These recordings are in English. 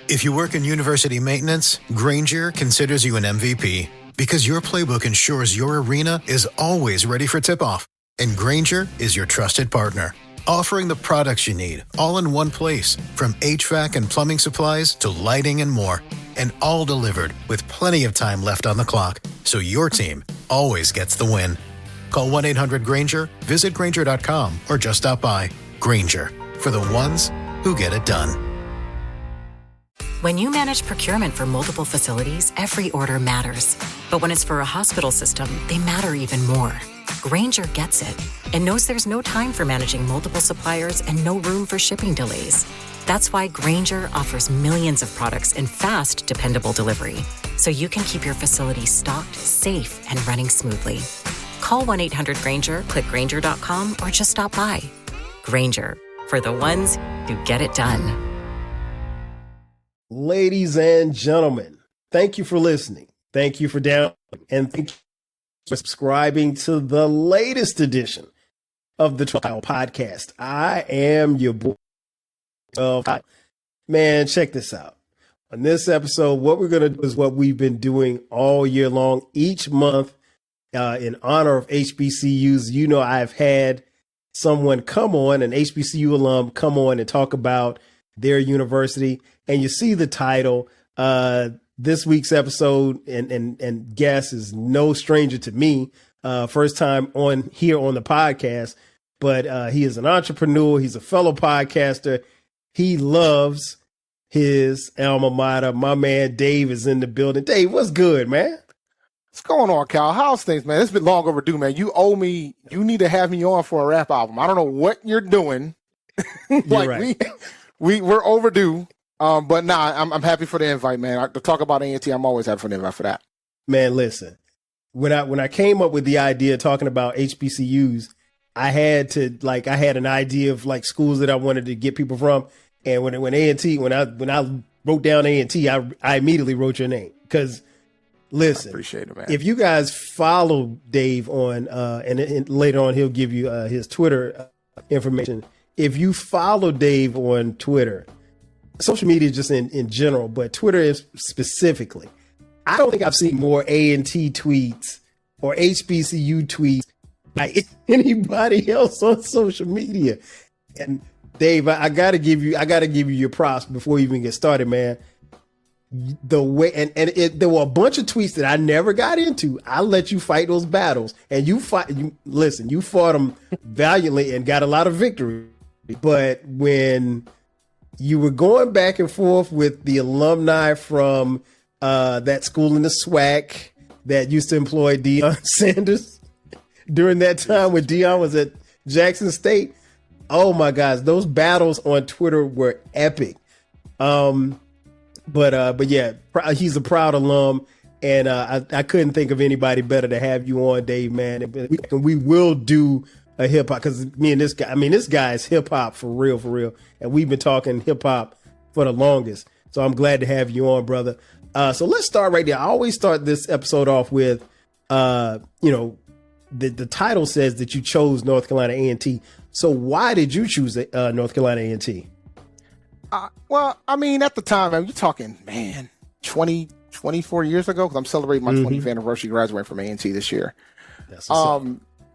If you work in university maintenance, Granger considers you an MVP because your playbook ensures your arena is always ready for tip-off. And Granger is your trusted partner, offering the products you need all in one place, from HVAC and plumbing supplies to lighting and more. And all delivered with plenty of time left on the clock, so your team always gets the win. Call 1-800-GRANGER, visit Granger.com, or just stop by. Granger, for the ones who get it done. When you manage procurement for multiple facilities, every order matters. But when it's for a hospital system, they matter even more. Grainger gets it and knows there's no time for managing multiple suppliers and no room for shipping delays. That's why Grainger offers millions of products in fast, dependable delivery, so you can keep your facility stocked, safe, and running smoothly. Call 1-800-GRAINGER, click Grainger.com, or just stop by. Grainger, for the ones who get it done. Ladies and gentlemen, thank you for listening. Thank you for downloading, and thank you for subscribing to the latest edition of the Trial Podcast. I am your boy. Man, check this out. On this episode, what we're going to do is what we've been doing all year long, each month, in honor of HBCUs. You know, I've had someone come on, an HBCU alum, come on and talk about their university. And you see the title. This week's episode and guest is no stranger to me. First time on here on the podcast, but he is an entrepreneur. He's a fellow podcaster. He loves his alma mater. My man Dave is in the building. Dave, what's good, man? What's going on, Cal? How's things, man? It's been long overdue, man. You owe me. You need to have me on for a rap album. I don't know what you're doing. Like right. we're overdue. But nah, I'm happy for the invite, man. To talk about A&T, I'm always happy for the invite for that. Man, listen, when I came up with the idea of talking about HBCUs, I had an idea of like schools that I wanted to get people from. And when A&T, when I wrote down A&T, I immediately wrote your name because listen, I appreciate it, man. If you guys follow Dave on, and later on he'll give you his Twitter information. If you follow Dave on Twitter, social media just in general, but Twitter is specifically, I don't think I've seen more A&T tweets or HBCU tweets by anybody else on social media. And Dave, I gotta give you your props before we even get started, man. The way there were a bunch of tweets that I never got into. I let you fight those battles, and you fought them valiantly and got a lot of victory. But when you were going back and forth with the alumni from that school in the SWAC that used to employ Deion Sanders during that time when Deion was at Jackson State. Oh my gosh, those battles on Twitter were epic. But yeah, he's a proud alum, and I couldn't think of anybody better to have you on, Dave, man. And we will do a hip hop because me and this guy is hip hop for real, and we've been talking hip hop for the longest. So I'm glad to have you on, brother. So let's start right there. I always start this episode off with, the title says that you chose North Carolina A&T. So why did you choose North Carolina A&T? Well, I mean, at the time, you're talking, 24 years ago, because I'm celebrating my 20th anniversary graduating from A&T this year.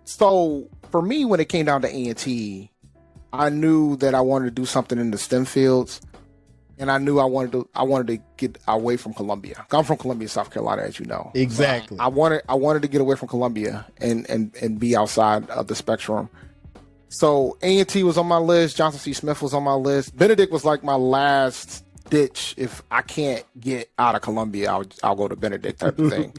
So for me, when it came down to A&T, I knew that I wanted to do something in the STEM fields, and I knew I wanted to get away from Columbia. I'm from Columbia, South Carolina, as you know. Exactly. I wanted to get away from Columbia and be outside of the spectrum. So A&T was on my list. Johnson C. Smith was on my list. Benedict was like my last ditch. If I can't get out of Columbia, I'll go to Benedict type of thing.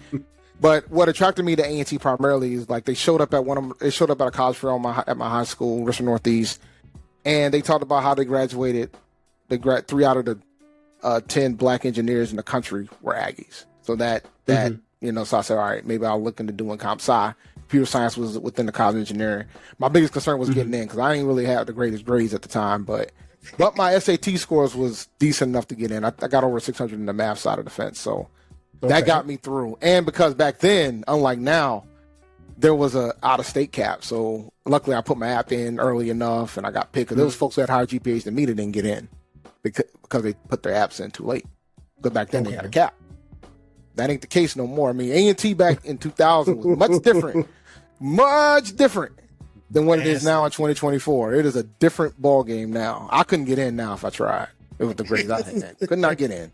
But what attracted me to A&T primarily is like they showed up at a college fair at my high school, Richmond Northeast, and they talked about how they graduated. 3 out of the 10 black engineers in the country were Aggies. So so I said, all right, maybe I'll look into doing comp sci. Computer science was within the college engineering. My biggest concern was getting in because I didn't really have the greatest grades at the time, but my SAT scores was decent enough to get in. I got over 600 in the math side of the fence, so that got me through. And because back then, unlike now, there was a out-of-state cap, so luckily I put my app in early enough and I got picked. Because there was folks who had higher GPAs than me that didn't get in because because they put their apps in too late. But back then they had a cap. That ain't the case no more. I mean, A&T back in 2000 was much different than what it is now in 2024. It is a different ball game now. I couldn't get in now if I tried. It was the grades I had. Could not get in.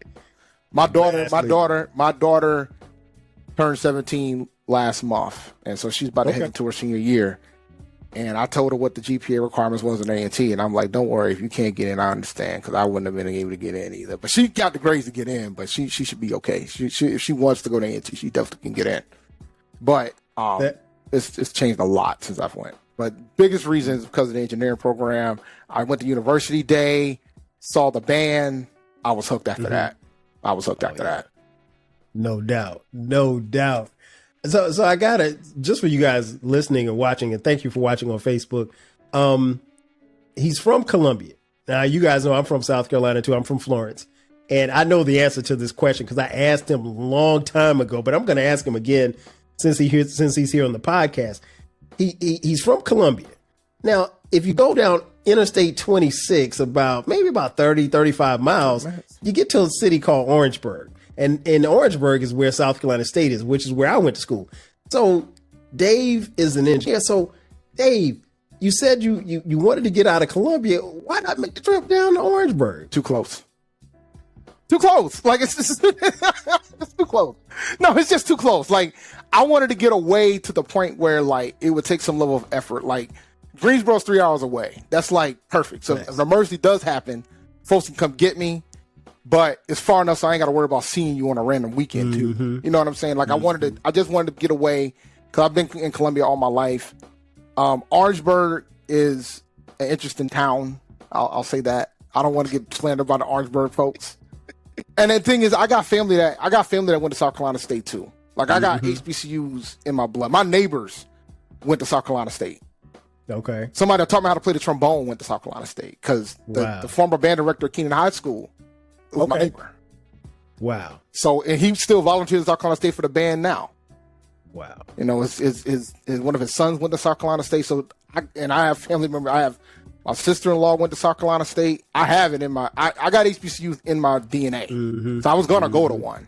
My daughter turned 17 last month, and so she's about to head into her senior year. And I told her what the GPA requirements was in A&T, and I'm like, don't worry, if you can't get in, I understand, because I wouldn't have been able to get in either. But she got the grades to get in, but she should be okay. If she wants to go to A&T, she definitely can get in. But it's changed a lot since I've went. But biggest reason is because of the engineering program. I went to University Day, saw the band. I was hooked after that. That. No doubt. So I got it just for you guys listening and watching, and thank you for watching on Facebook. He's from Columbia. Now, you guys know I'm from South Carolina too. I'm from Florence. And I know the answer to this question because I asked him a long time ago, but I'm going to ask him again since he's here on the podcast. He's from Columbia. Now, if you go down Interstate 26 about 30, 35 miles, you get to a city called Orangeburg. And Orangeburg is where South Carolina State is, which is where I went to school. So Dave is an engineer. So Dave, you said you wanted to get out of Columbia. Why not make the trip down to Orangeburg? Too close. Like it's just it's too close. No, it's just too close. Like I wanted to get away to the point where like it would take some level of effort. Like Greensboro's 3 hours away. That's like perfect. So if an emergency does happen, folks can come get me. But it's far enough so I ain't got to worry about seeing you on a random weekend too. You know what I'm saying? Like I just wanted to get away because I've been in Columbia all my life. Orangeburg is an interesting town. I'll say that. I don't want to get slandered by the Orangeburg folks. And the thing is, I got family that went to South Carolina State too. Like I got HBCUs in my blood. My neighbors went to South Carolina State. Okay. Somebody that taught me how to play the trombone went to South Carolina State because the former band director of Keenan High School was my neighbor. Wow. So, and he still volunteers at South Carolina State for the band now. Wow. You know, his one of his sons went to South Carolina State. So, I have family members. I have my sister-in-law went to South Carolina State. I have it in my, I got HBCUs in my DNA. So I was going to go to one.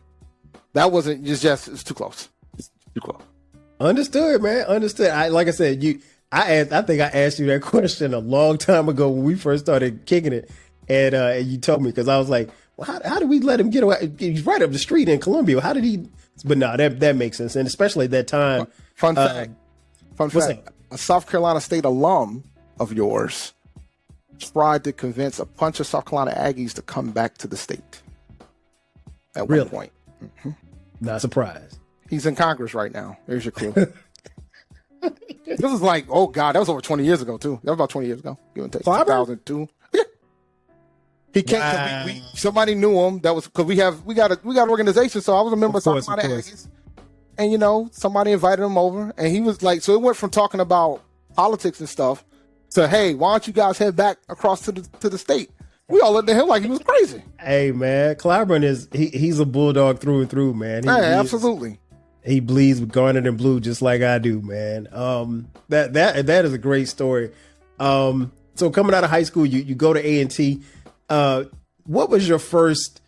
That wasn't just it's too close. It's too close. Understood, man. Understood. Like I said, I think I asked you that question a long time ago when we first started kicking it. And you told me, because I was like, well, how did we let him get away? He's right up the street in Columbia. How did he? But no, that makes sense. And especially at that time. Fun fact. A South Carolina State alum of yours tried to convince a bunch of South Carolina Aggies to come back to the state at one point. Not surprised. He's in Congress right now. There's your clue. This was like, oh God, that was over 20 years ago too. That was about 20 years ago. Give and take. 2002. Yeah. He came. Wow. Somebody knew him. That was because we got an organization. So I was a member of South Carolina Aggies. And somebody invited him over, and he was like, so it went from talking about politics and stuff to, hey, why don't you guys head back across to the state? We all looked at him like he was crazy. Hey man, Clyburn he's a bulldog through and through, man. Absolutely. He bleeds with garnet and blue just like I do, man. That is a great story. So coming out of high school, you go to A&T. What was your first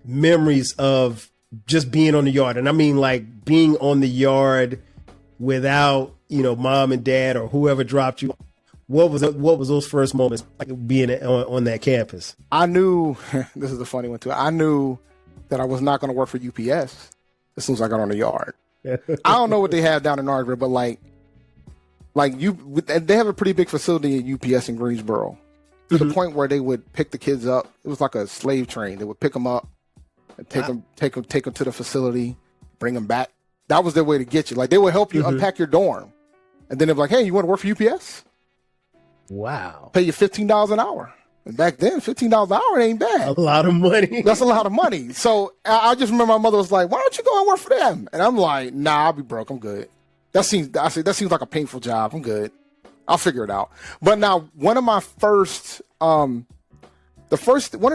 memories of just being on the yard? And I mean, like being on the yard without, mom and dad or whoever dropped you. What was those first moments like being on that campus? I knew, this is the funny one too. I knew that I was not going to work for UPS as soon as I got on the yard. I don't know what they have down in Orangeburg, but they have a pretty big facility at UPS in Greensboro to the point where they would pick the kids up. It was like a slave train. They would pick them up and take them to the facility, bring them back. That was their way to get you. Like they would help you unpack your dorm, and then they'd be like, "Hey, you want to work for UPS? Wow, pay you $15 an hour." And back then, $15 an hour ain't bad. A lot of money. That's a lot of money. So I just remember my mother was like, "Why don't you go and work for them?" And I'm like, "Nah, I'll be broke. I'm good. That seems like a painful job. I'm good. I'll figure it out." But now, one of the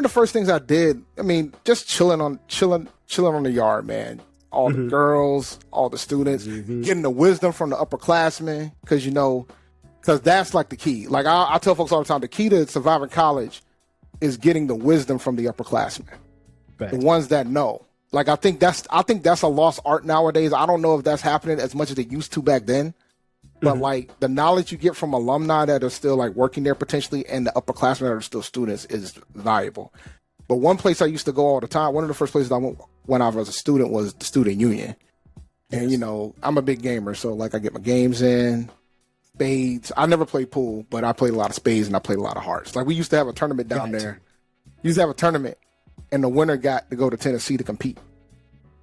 first things I did, I mean, just chilling on the yard, man. All the girls, all the students, getting the wisdom from the upperclassmen, because that's like the key. Like I tell folks all the time, the key to surviving college is getting the wisdom from the upperclassmen, Right. the ones that know. Like, I think that's a lost art nowadays. I don't know if that's happening as much as it used to back then. But like the knowledge you get from alumni that are still like working there potentially, and the upperclassmen that are still students, is valuable. But one place I used to go all the time, one of the first places I went when I was a student, was the student union. And, you know, I'm a big gamer, so like I get my games in, spades. I never played pool, but I played a lot of spades and I played a lot of hearts. Like, we used to have a tournament down there. Used to have a tournament, and the winner got to go to Tennessee to compete.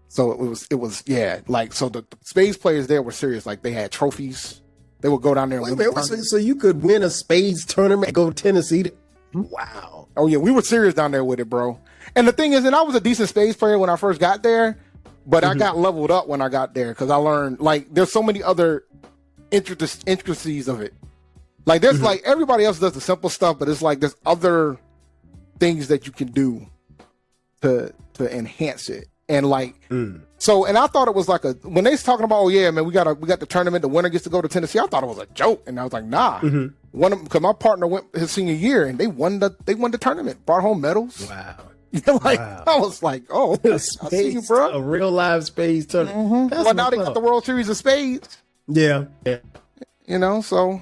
So it was yeah, like, so the spades players there were serious. Like, they had trophies. They would go down there and win. So you could win a spades tournament, go to Tennessee. Wow. Oh, yeah, we were serious down there with it, bro. And the thing is, and I was a decent spades player when I first got there, but I got leveled up when I got there because I learned, like, there's so many other intricacies of it. Like, there's like, everybody else does the simple stuff, but it's like there's other things that you can do to enhance it. And like, so, and I thought it was like when they was talking about, oh yeah, man, we got the tournament, the winner gets to go to Tennessee. I thought it was a joke, and I was like, nah. Because my partner went his senior year, and they won the tournament, brought home medals. Wow. You know, like, wow. I was like, oh, okay, I see you, bro. A real live spades tournament. Well, now they got the World Series of Spades. Yeah. You know, so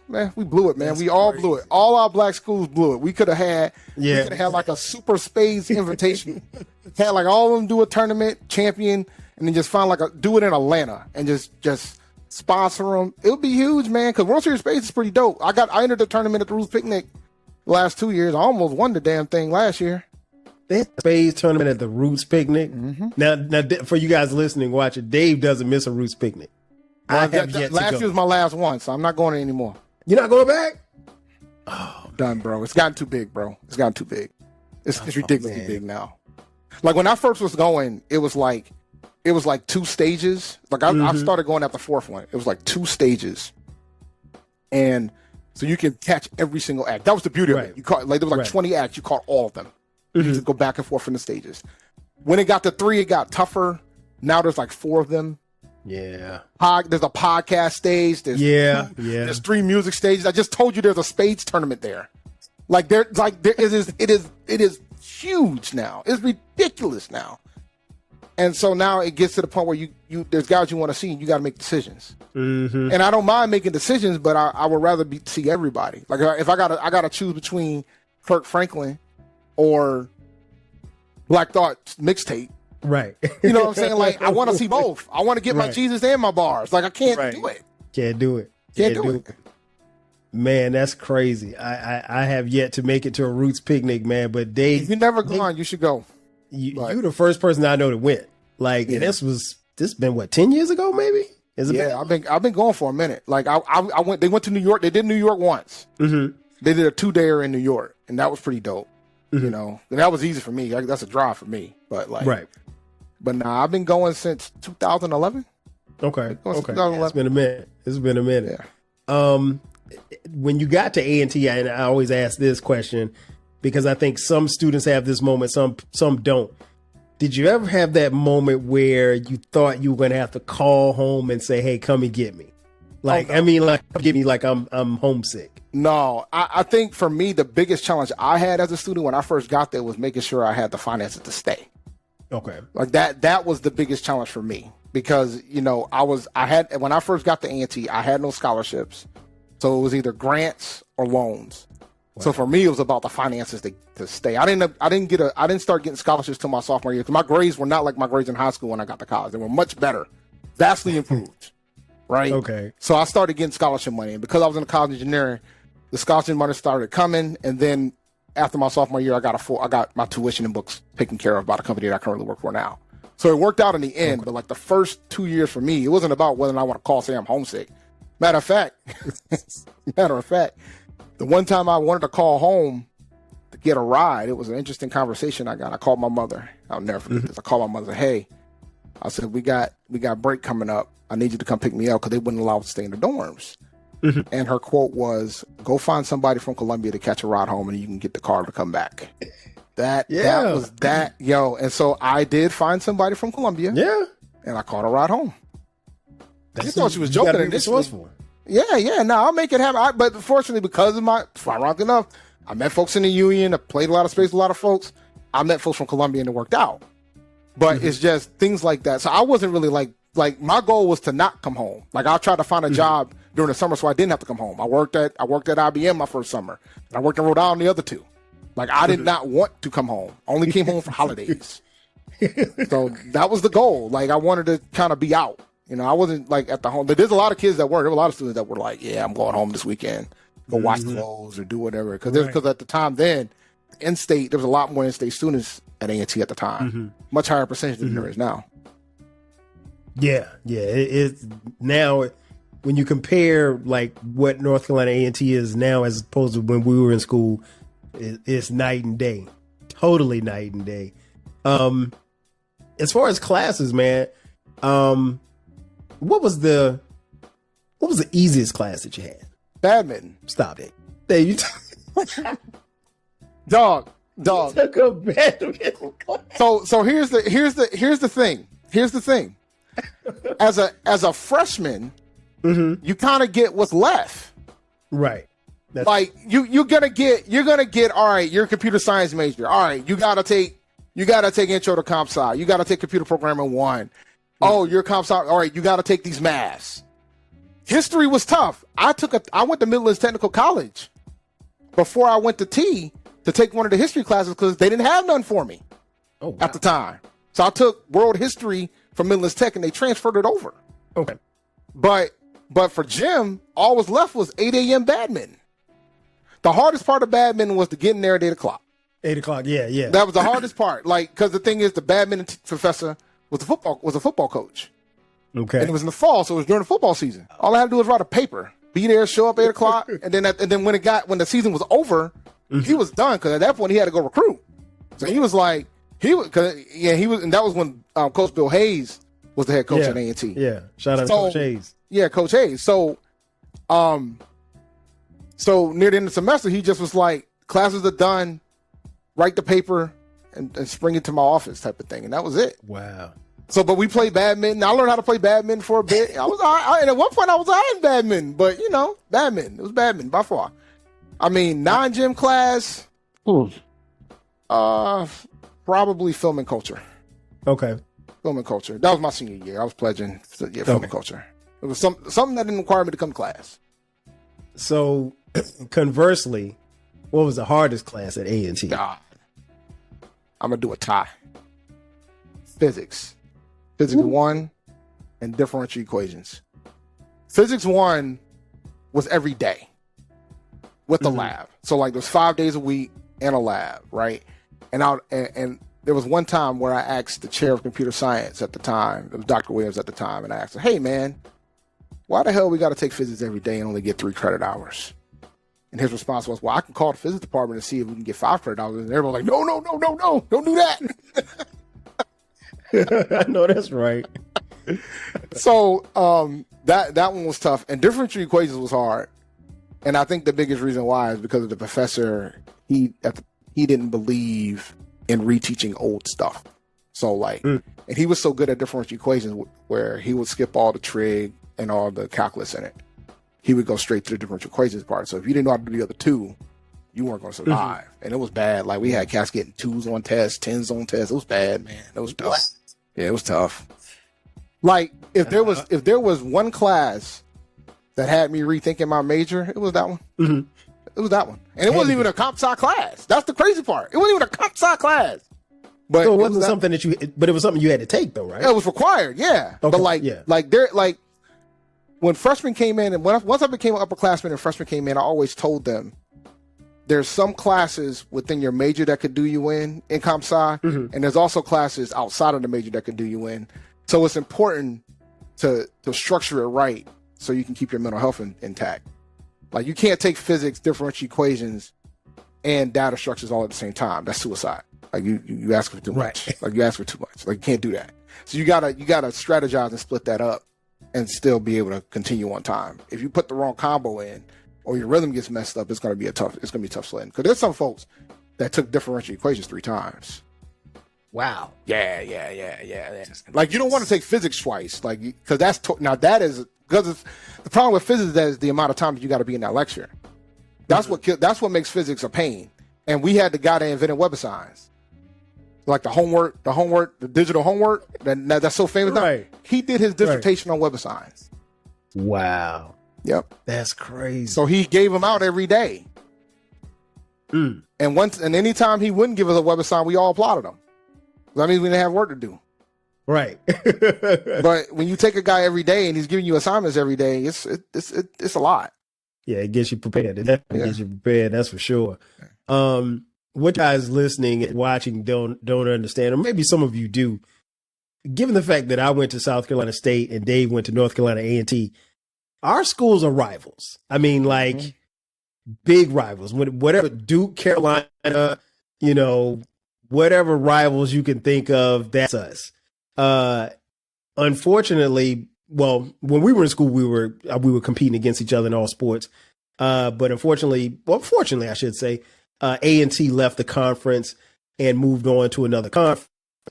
man, we blew it, man. We all blew it. All our black schools blew it. We could have had like a super spades invitation. Had like all of them do a tournament, champion, and then just find do it in Atlanta and just sponsor them. It would be huge, man. Because World Series of Spades is pretty dope. I entered the tournament at the Roots Picnic the last 2 years. I almost won the damn thing last year. They had a spades tournament at the Roots Picnic. Now, for you guys listening, watch it. Dave doesn't miss a Roots Picnic. Last year was my last one, so I'm not going anymore. You're not going back? Oh, done, bro. It's gotten too big, bro. It's gotten too big. It's ridiculously big now. Like, when I first was going, it was like 2 stages. Like, I started going at the 4th one. It was like 2 stages, and so you can catch every single act. That was the beauty of it. You caught, like, there was like 20 acts. You caught all of them. You just go back and forth in the stages. When it got to 3, it got tougher. Now there's like 4 of them. Yeah. There's a podcast stage. There's 3 music stages. I just told you there's a spades tournament there. It is huge now. It's ridiculous now. And so now it gets to the point where you there's guys you want to see, and you got to make decisions. And I don't mind making decisions, but I would rather see everybody. Like, if I gotta choose between Kirk Franklin or Black Thought mixtape. Right. You know what I'm saying? Like, I want to see both. I want to get my Jesus and my bars. Like, I can't do it. Can't do it. Can't do it. Man, that's crazy. I have yet to make it to a Roots Picnic, man. But Dave, if you've never gone, you should go. You're the first person I know that went. Like, and this been what, 10 years ago, maybe? I've been going for a minute. Like, I went. They went to New York. They did New York once. They did a 2-dayer in New York, and that was pretty dope. You know, and that was easy for me. That's a drive for me. But like, but nah, I've been going since 2011. Okay. It's been a minute. Yeah. When you got to A&T, and I always ask this question because I think some students have this moment, some don't. Did you ever have that moment where you thought you were going to have to call home and say, "Hey, come and get me"? Like, I mean, like, get me, like I'm homesick. No, I think for me, the biggest challenge I had as a student when I first got there was making sure I had the finances to stay. Okay. Like, that was the biggest challenge for me because, you know, when I first got to A&T, I had no scholarships. So it was either grants or loans. Wow. So for me, it was about the finances to stay. I didn't start getting scholarships till my sophomore year because my grades were not like my grades in high school when I got to college. They were much better, vastly improved. Right. Okay. So I started getting scholarship money, and because I was in college engineering, the scholarship money started coming. And then after my sophomore year, I got my tuition and books taken care of by the company that I currently work for now. So it worked out in the end. Okay. But like the first 2 years for me, it wasn't about whether or not I want to call say I'm homesick. Matter of fact, the one time I wanted to call home to get a ride, it was an interesting conversation I got. I called my mother. I'll never forget this. I called my mother. Hey, I said, we got break coming up. I need you to come pick me up because they wouldn't allow us to stay in the dorms. And her quote was, "Go find somebody from Columbia to catch a ride home, and you can get the car to come back." That was that, yo. And so I did find somebody from Columbia. Yeah. And I caught a ride home. I thought she was joking initially. Yeah. No, I'll make it happen. But fortunately, because of ironic enough, I met folks in the union. I played a lot of space with a lot of folks. I met folks from Columbia and it worked out. But it's just things like that. So I wasn't really like my goal was to not come home. Like I tried to find a job during the summer so I didn't have to come home. I worked at IBM my first summer. And I worked in Rhode Island the other two. Like I did not want to come home. I only came home for holidays. So that was the goal. Like I wanted to kind of be out. You know, I wasn't like at the home. But there's a lot of kids that were. There were a lot of students that were like, "Yeah, I'm going home this weekend, go watch clothes or do whatever." Because at the time then, in-state there was a lot more in-state students at A&T at the time, much higher percentage than there is now. Yeah. It's now when you compare like what North Carolina A&T is now as opposed to when we were in school, it's night and day, totally night and day. As far as classes, man. What was the easiest class that you had? Badminton. Stop it. There you dog. You took a badminton class. So here's the thing. Here's the thing. As a freshman, you kind of get what's left. Right. That's like you're gonna get all right, you're a computer science major. All right, you gotta take intro to comp sci. You gotta take computer programming 1. Oh, you're comp sci. All right, you got to take these maths. History was tough. I went to Midlands Technical College before I went to T to take one of the history classes because they didn't have none for me at the time. So I took world history from Midlands Tech and they transferred it over. Okay. But for gym, all was left was 8 a.m. badminton. The hardest part of badminton was to get in there at 8 o'clock. 8 o'clock, yeah. That was the hardest part. Like, because the thing is, the badminton professor was a football coach. Okay. And it was in the fall, so it was during the football season. All I had to do was write a paper, be there, show up 8 o'clock, and then when the season was over, he was done because at that point he had to go recruit. So he was like, and that was when Coach Bill Hayes was the head coach at A&T. Yeah, shout out to Coach Hayes. Yeah, Coach Hayes. So near the end of the semester, he just was like, classes are done, write the paper, and spring it to my office type of thing. And that was it. Wow. So, but we played badminton. I learned how to play badminton for a bit. And at one point I was in badminton, but badminton. It was badminton by far. I mean, non-gym class, probably film and culture. Okay. Film and culture. That was my senior year. I was pledging film and culture. It was something that didn't require me to come to class. So, conversely, what was the hardest class at A&T? God. I'm going to do a tie. Physics 1 and differential equations. Physics 1 was every day with the lab. So like there's 5 days a week in a lab, right? And there was one time where I asked the chair of computer science at the time, it was Dr. Williams at the time, and I asked her, "Hey man, why the hell we got to take physics every day and only get 3 credit hours?" And his response was, "Well, I can call the physics department and see if we can get 5 credit hours." And everyone was like, no, don't do that. I know that's right. So that one was tough, and differential equations was hard. And I think the biggest reason why is because of the professor. He didn't believe in reteaching old stuff. So and he was so good at differential equations where he would skip all the trig and all the calculus in it. He would go straight to the differential equations part. So if you didn't know how to do the other two, you weren't going to survive. And it was bad. Like we had cats getting 2s on tests, 10s on tests. It was bad, man. It was tough. Yeah, it was tough. Like if there was one class that had me rethinking my major, it was that one. It was that one. And it wasn't even a comp sci class. That's the crazy part. It wasn't even a comp sci class. But so it wasn't something but it was something you had to take though, right? Yeah, it was required, yeah. Okay. But when freshmen came in, and once I became an upperclassman and freshmen came in, I always told them there's some classes within your major that could do you in comp sci, and there's also classes outside of the major that could do you in. So it's important to structure it right so you can keep your mental health intact. Like you can't take physics, differential equations, and data structures all at the same time. That's suicide. Like you ask for too much. Like you ask for too much. Like you can't do that. So you gotta strategize and split that up and still be able to continue on time. If you put the wrong combo in or your rhythm gets messed up, it's gonna be tough sledding. Because there's some folks that took differential equations 3 times. Wow. Yeah. Like you don't want to take physics twice, like because that's because the problem with physics is the amount of time that you got to be in that lecture. That's what makes physics a pain. And we had the guy that invented WebAssigns. Like the digital homework that's so famous now. He did his dissertation on WebAssigns. Wow. Yep. That's crazy. So he gave them out every day. And anytime he wouldn't give us a WebAssign, we all applauded him. That means we didn't have work to do. Right. But when you take a guy every day and he's giving you assignments every day, it's a lot. Yeah, it gets you prepared. It definitely gets you prepared. That's for sure. What guys listening and watching don't understand, or maybe some of you do. Given the fact that I went to South Carolina State and Dave went to North Carolina A&T, our schools are rivals. I mean, like big rivals. Whatever Duke, Carolina, whatever rivals you can think of, that's us. Unfortunately, well, when we were in school, we were competing against each other in all sports. But fortunately, I should say, A&T left the conference and moved on to another conference.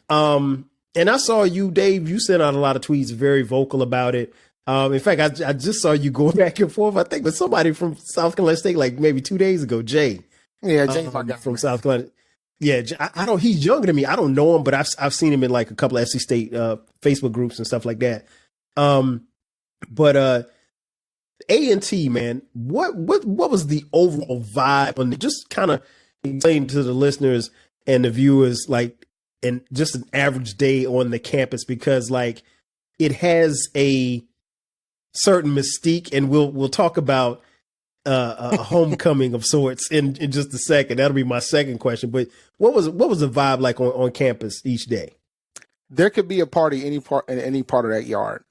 And I saw you, Dave, you sent out a lot of tweets, very vocal about it. In fact, I just saw you going back and forth, I think, with somebody from South Carolina State, like maybe 2 days ago, Jay. Yeah, Jay from South Carolina. Yeah, I don't. He's younger than me. I don't know him, but I've seen him in like a couple of SC State Facebook groups and stuff like that. But A&T, man, what was the overall vibe on just kind of explain to the listeners and the viewers, like, and just an average day on the campus, because like it has a certain mystique, and we'll talk about a homecoming of sorts in just a second. That'll be my second question. But what was the vibe like on campus each day? There could be a party in any part of that yard,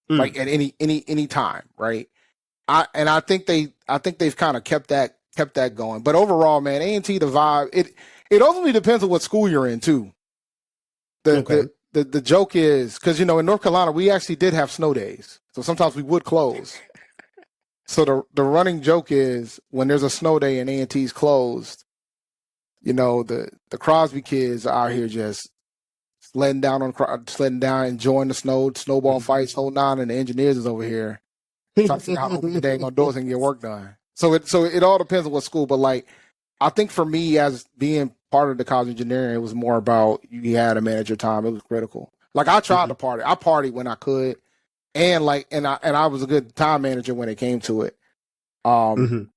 like at any time, right? I think they've kind of kept that going. But overall, man, A&T, the vibe, it ultimately depends on what school you're in too. The joke is, because in North Carolina we actually did have snow days, so sometimes we would close. So the running joke is, when there's a snow day and A&T's closed, the Crosby kids are out here just sledding down, enjoying the snow, snowball fights, whole nine, and the engineers is over here trying to figure out how to open the dang on doors and get work done. So it all depends on what school, but like, I think for me, as being part of the college engineering, it was more about you had to manage your time. It was critical. Like, I tried to party. I partied when I could, and I was a good time manager when it came to it. One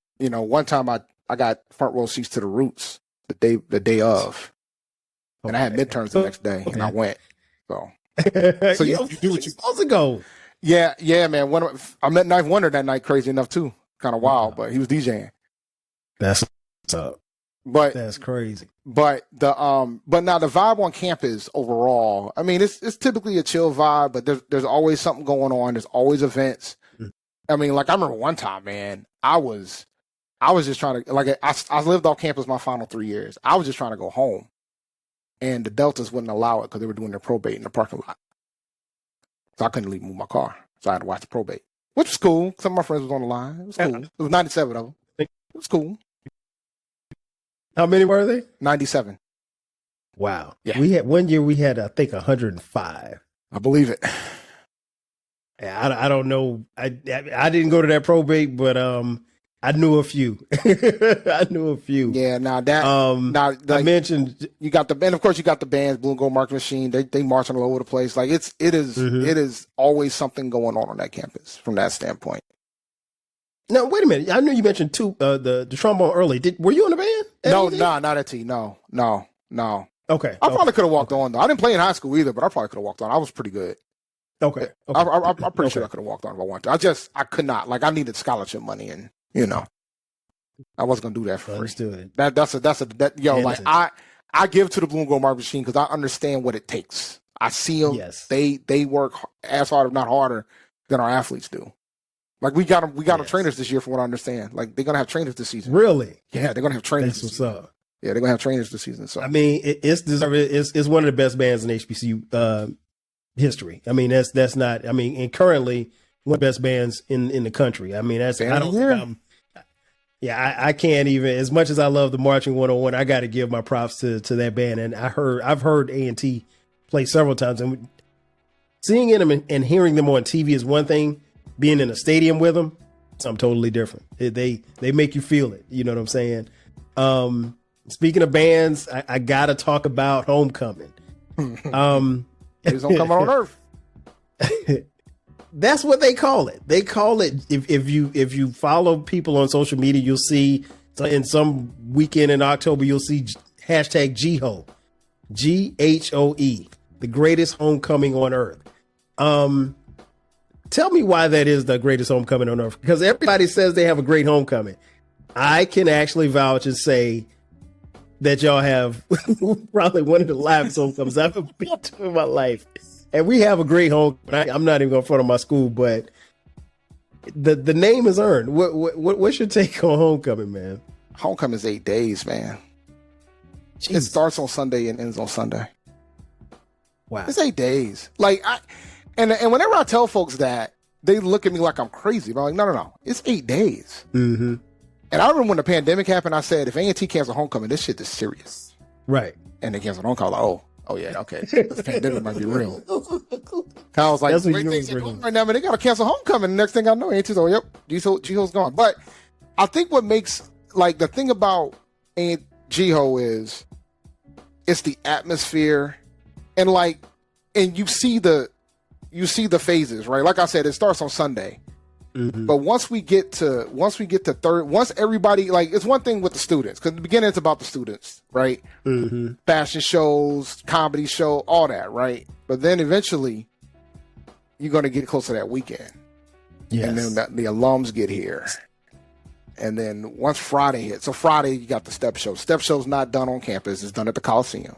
time I got front row seats to the Roots the day of, and I had midterms the next day, and I went. So you do what you supposed to go. Yeah, man. I met Knife Wonder that night. Crazy enough too, kind of wild, but he was DJing. That's what's up. But that's crazy. But but now the vibe on campus overall, I mean, it's typically a chill vibe, but there's always something going on. There's always events. I mean, like, I remember one time, man, I was just trying to, like, I lived off campus my final 3 years. I was just trying to go home, and the Deltas wouldn't allow it because they were doing their probate in the parking lot. So I couldn't leave move my car. So I had to watch the probate, which was cool. Some of my friends was on the line. It was cool. It was 97 of them. It was cool. How many were they? 97. Wow. Yeah. We had one year, I think 105. I believe it. I don't know. I didn't go to that probate, but I knew a few. Yeah. Now that I mentioned, you got the band. Of course, you got the bands, Blue and Gold Market Machine. They marching all over the place. Like, it is always something going on that campus from that standpoint. Now, wait a minute. I know you mentioned the trombone early. Were you in the band? No, not at T. No. Okay. I probably could have walked on though. I didn't play in high school either, but I probably could have walked on. I was pretty good. Okay. I'm pretty sure I could have walked on if I wanted to. I could not. Like, I needed scholarship money, and I wasn't gonna do that for free. I give to the Blue and Gold Market Machine because I understand what it takes. I see them. Yes. They work as hard, if not harder, than our athletes do. Like, we got them trainers this year, from what I understand. Like, they're gonna have trainers this season. Really? Yeah, they're gonna have trainers. That's what's up. Yeah, they're gonna have trainers this season. So I mean, it's deserved. It's one of the best bands in HBCU history. I mean, that's not. I mean, and currently one of the best bands in the country. I mean, I can't even. As much as I love the Marching 101, I got to give my props to that band. And I've heard A&T play several times, and seeing them and hearing them on TV is one thing. Being in a stadium with them something totally different. They make you feel it. You know what I'm saying? Speaking of bands, I gotta talk about homecoming. It's homecoming on Earth. That's what they call it. They call it, if you follow people on social media, you'll see in some weekend in October, you'll see hashtag GHOE, GHOE, the greatest homecoming on earth. Tell me why that is the greatest homecoming on earth, because everybody says they have a great homecoming. I can actually vouch and say that y'all have probably one of the livest homecomings I've ever been to in my life. And we have a great homecoming. I'm not even going to front of my school, but the name is earned. What's your take on homecoming, man? Homecoming is 8 days, man. Jeez. It starts on Sunday and ends on Sunday. Wow. It's 8 days. And whenever I tell folks that, they look at me like I'm crazy. But I'm like, no. It's 8 days. Mm-hmm. And I remember when the pandemic happened, I said, if A&T cancels homecoming, this shit is serious. Right. And they canceled homecoming. Like, oh yeah, okay. This pandemic might be real. I was like, great things are going right now, man. They got to cancel homecoming. The next thing I know, A&T's like, yep, GHOE's gone. But I think what makes, the thing about GHOE is, it's the atmosphere, and you see the phases, right? Like I said, it starts on Sunday. Mm-hmm. But once everybody, it's one thing with the students, because in the beginning it's about the students, right? Mm-hmm. Fashion shows, comedy show, all that, right? But then eventually you're going to get close to that weekend. Yes. And then the alums get here. And then once Friday hits, so Friday you got the step show. Step show's not done on campus. It's done at the Coliseum.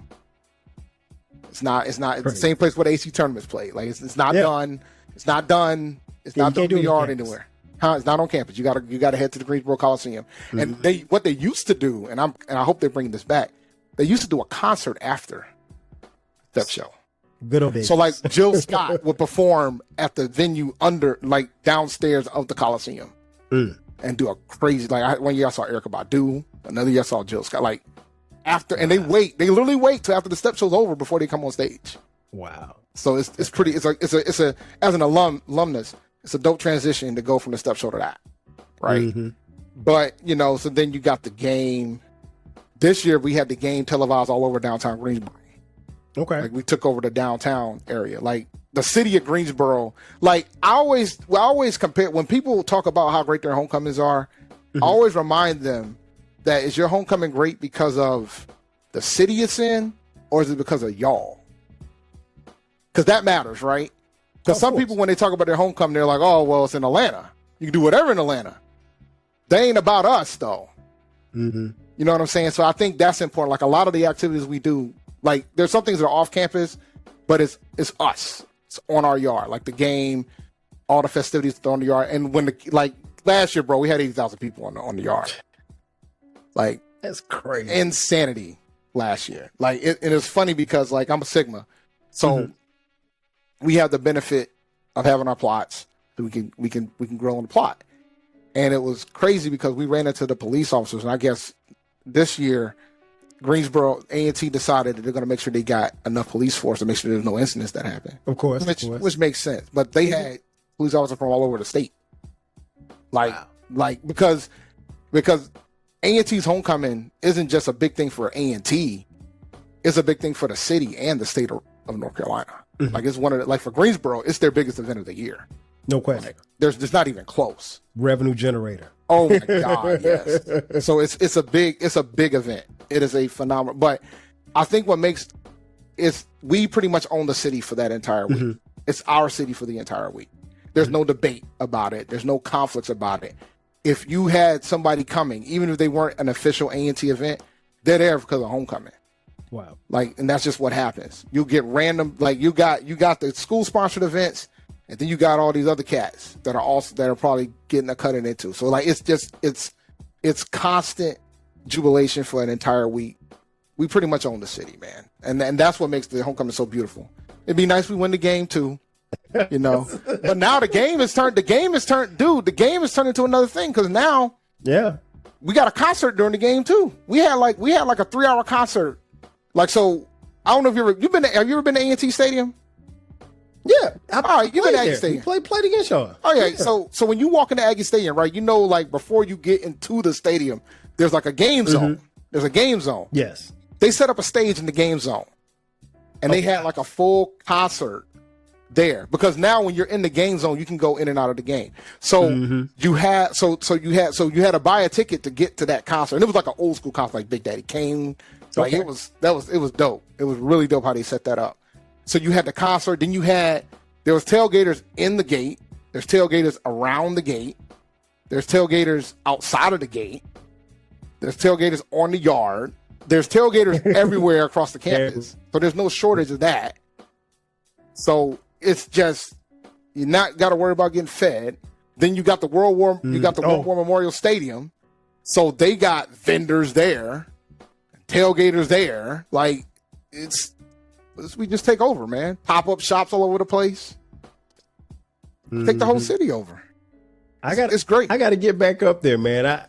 It's the same place where the AC tournaments play. It's not done. It's not done. It's not done in the yard anywhere. It's not on campus. You gotta head to the Greensboro Coliseum. Mm-hmm. And what they used to do, and I hope they're bringing this back. They used to do a concert after step show. Good old days. So Jill Scott would perform at the venue downstairs of the Coliseum, and do a crazy, one year I saw Erykah Badu, another year I saw Jill Scott. After, and they literally wait till after the step show's over before they come on stage. Wow. So it's pretty. It's a as an alumnus, it's a dope transition to go from the step show to that, right? Mm-hmm. But so then you got the game. This year we had the game televised all over downtown Greensboro. Okay. We took over the downtown area, the city of Greensboro. I always compare, when people talk about how great their homecomings are. Mm-hmm. I always remind them that, is your homecoming great because of the city it's in, or is it because of y'all? Because that matters, right? Because some people, when they talk about their homecoming, they're like, oh, well, it's in Atlanta. You can do whatever in Atlanta. They ain't about us, though. Mm-hmm. You know what I'm saying? So I think that's important. A lot of the activities we do, there's some things that are off campus, but it's us. It's on our yard. The game, all the festivities on the yard. And when last year, bro, we had 80,000 people on the yard. That's crazy. Insanity last year. And it's funny because I'm a Sigma. So we have the benefit of having our plots. We can grow on the plot. And it was crazy because we ran into the police officers, and I guess this year Greensboro A&T decided that they're going to make sure they got enough police force to make sure there's no incidents that happen. Of course. Which makes sense. But they had police officers from all over the state. Because A&T's homecoming isn't just a big thing for A&T. It's a big thing for the city and the state of North Carolina. Mm-hmm. It's one of the, for Greensboro, it's their biggest event of the year. No question. There's not even close. Revenue generator. Oh my God, yes. So it's a big event. It is a phenomenal. But I think what makes is we pretty much own the city for that entire week. Mm-hmm. It's our city for the entire week. There's no debate about it. There's no conflicts about it. If you had somebody coming, even if they weren't an official A&T event, they're there because of homecoming. Wow. And that's just what happens. You get random, you got the school sponsored events, and then you got all these other cats that are probably getting a cut into. So it's constant jubilation for an entire week. We pretty much own the city, man. And that's what makes the homecoming so beautiful. It'd be nice if we win the game too. But now the game is turned into another thing, because now we got a concert during the game too. We had like a 3-hour concert. So I don't know if have you ever been to A&T Stadium? Yeah. All right, you've been at Aggie Stadium. Played against y'all. Oh, yeah. So when you walk into Aggie Stadium, right, like before you get into the stadium, there's like a game zone. There's a game zone. Yes. They set up a stage in the game zone. And they had like a full concert there, because now when you're in the game zone, you can go in and out of the game. So you had to buy a ticket to get to that concert, and it was like an old school concert, like Big Daddy Kane. Like it was dope. It was really dope how they set that up. So you had the concert, then there was tailgaters in the gate, there's tailgaters around the gate, there's tailgaters outside of the gate, there's tailgaters on the yard, there's tailgaters everywhere across the campus. So there's no shortage of that. So it's just, you're not got to worry about getting fed. Then you got the World War Memorial Stadium. So they got vendors there, tailgaters there. Like we just take over, man. Pop-up shops all over the place. Take the whole city over. It's great. I got to get back up there, man.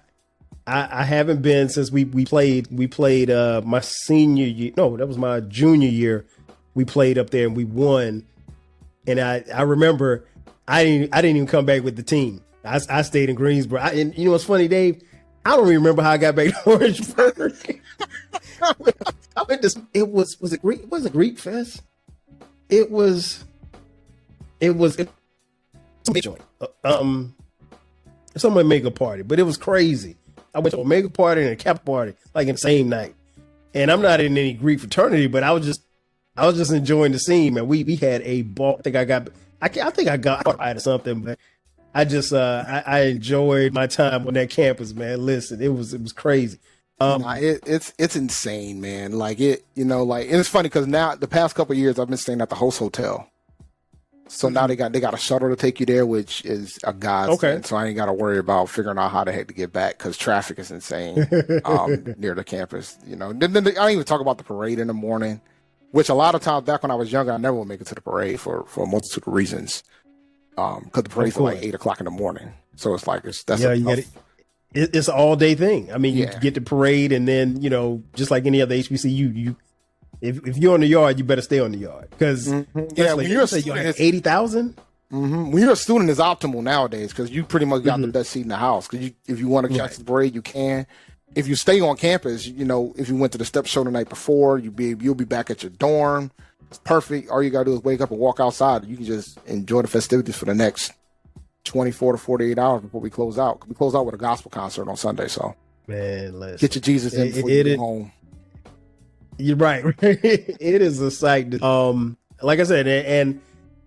I haven't been since we played my senior year. No, that was my junior year. We played up there and we won. And I remember I didn't even come back with the team. I stayed in Greensboro. And you know what's funny, Dave? I don't even remember how I got back to Orangeburg. I went to, was it Greek Fest? It was joint. Someone make a party, but it was crazy. I went to a mega party and a Kappa party like in the same night. And I'm not in any Greek fraternity, but I was just enjoying the scene, man. We had a ball. I think I got fired or something, but I enjoyed my time on that campus, man. Listen, it was crazy. It's insane, man. Like and it's funny because now the past couple of years I've been staying at the host hotel. So now they got a shuttle to take you there, which is a godsend. Okay. So I ain't got to worry about figuring out how the heck to get back because traffic is insane near the campus. Then I don't even talk about the parade in the morning, which a lot of times back when I was younger, I never would make it to the parade for a multitude of reasons. Because the parade's at like 8 o'clock in the morning, so it's like it's an all day thing. I mean, you get the parade, and then just like any other HBCU, if you're on the yard, you better stay on the yard because when you're a student, 80,000. When you're a student, is optimal nowadays because you pretty much got the best seat in the house. Because if you want to catch the parade, you can. If you stay on campus, if you went to the step show the night before, you'll be back at your dorm. It's perfect. All you gotta do is wake up and walk outside. You can just enjoy the festivities for the next 24 to 48 hours before we close out. We close out with a gospel concert on Sunday. So, man, get your Jesus in before you go home. You're right. It is a sight. Like I said, and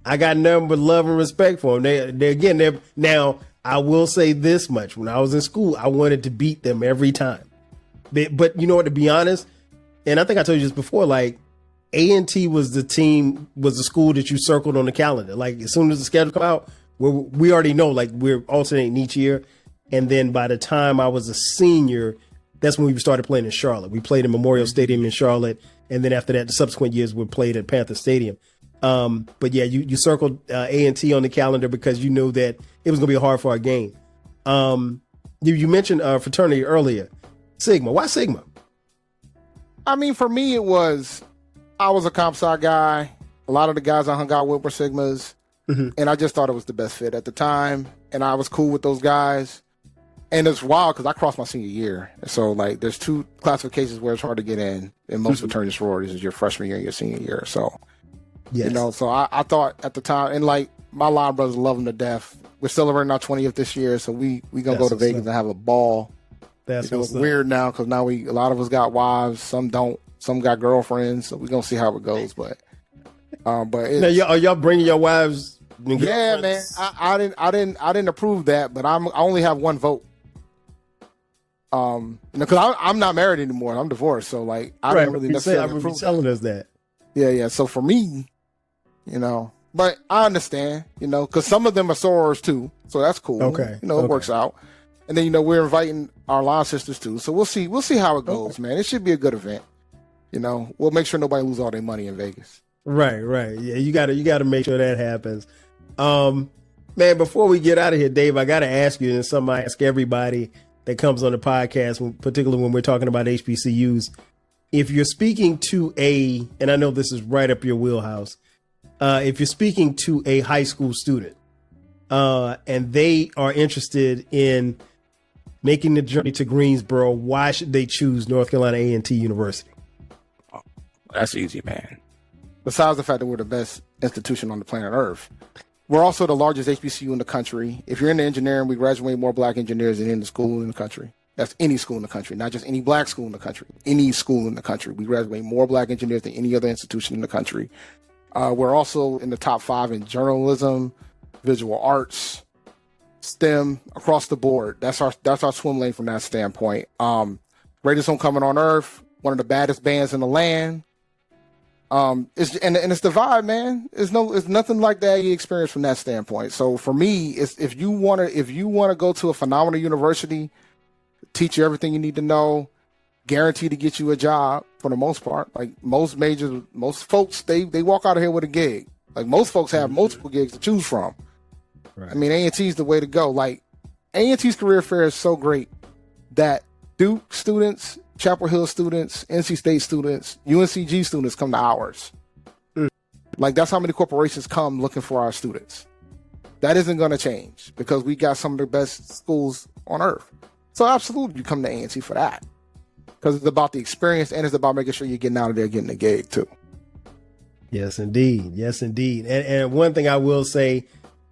I got nothing but love and respect for them. Now I will say this much: when I was in school, I wanted to beat them every time. But you know what? To be honest, and I think I told you this before, like. A&T was the school that you circled on the calendar. Like as soon as the schedule come out, we already know, like we're alternating each year. And then by the time I was a senior, that's when we started playing in Charlotte. We played in Memorial Stadium in Charlotte. And then after that, the subsequent years we played at Panther Stadium. But yeah, you circled A&T on the calendar because you knew that it was going to be hard for our game. You mentioned fraternity earlier. Sigma. Why Sigma? I mean, for me, I was a comp sci guy. A lot of the guys I hung out with were Sigmas. And I just thought it was the best fit at the time. And I was cool with those guys. And it's wild because I crossed my senior year. So, like, there's two classifications where it's hard to get in most fraternity sororities is your freshman year and your senior year. So, so I thought at the time, and, like, my line brothers love them to death. We're celebrating our 20th this year, so we going to go to Vegas and have a ball. It's weird now because now a lot of us got wives. Some don't. Some got girlfriends, so we're gonna see how it goes. But now, are y'all bringing your wives? Yeah, man. I didn't approve that, but I only have one vote. Because I'm not married anymore. I'm divorced, so like I didn't really necessarily approve. Telling us that. Yeah. So for me, but I understand, because some of them are sorors too, so that's cool. Okay. It works out. And then we're inviting our line sisters too, so we'll see how it goes, man. It should be a good event. We'll make sure nobody lose all their money in Vegas. Right. Yeah, you gotta make sure that happens. Man, before we get out of here, Dave, I gotta ask you, and something I ask everybody that comes on the podcast, particularly when we're talking about HBCUs, if you're speaking to and I know this is right up your wheelhouse, if you're speaking to a high school student and they are interested in making the journey to Greensboro, why should they choose North Carolina A&T University? Oh, that's easy, man. Besides the fact that we're the best institution on the planet Earth, we're also the largest HBCU in the country. If you're into engineering, we graduate more black engineers than any school in the country. That's any school in the country, not just any black school in the country. Any school in the country. We graduate more black engineers than any other institution in the country. We're also in the top 5 in journalism, visual arts, STEM, across the board. That's our swim lane from that standpoint. Greatest homecoming on earth, one of the baddest bands in the land. It's the vibe, man. It's nothing like that you experience from that standpoint. So for me, it's if you wanna go to a phenomenal university, teach you everything you need to know, guaranteed to get you a job for the most part. Like most folks, they walk out of here with a gig. Like most folks have multiple gigs to choose from. Right. I mean, A&T is the way to go. Like A&T's career fair is so great that Duke students, Chapel Hill students, NC State students, UNCG students come to ours. Like that's how many corporations come looking for our students. That isn't going to change because we got some of the best schools on earth. So absolutely, you come to A&T for that because it's about the experience and it's about making sure you're getting out of there getting a gig too. Yes, indeed. Yes, indeed. And one thing I will say,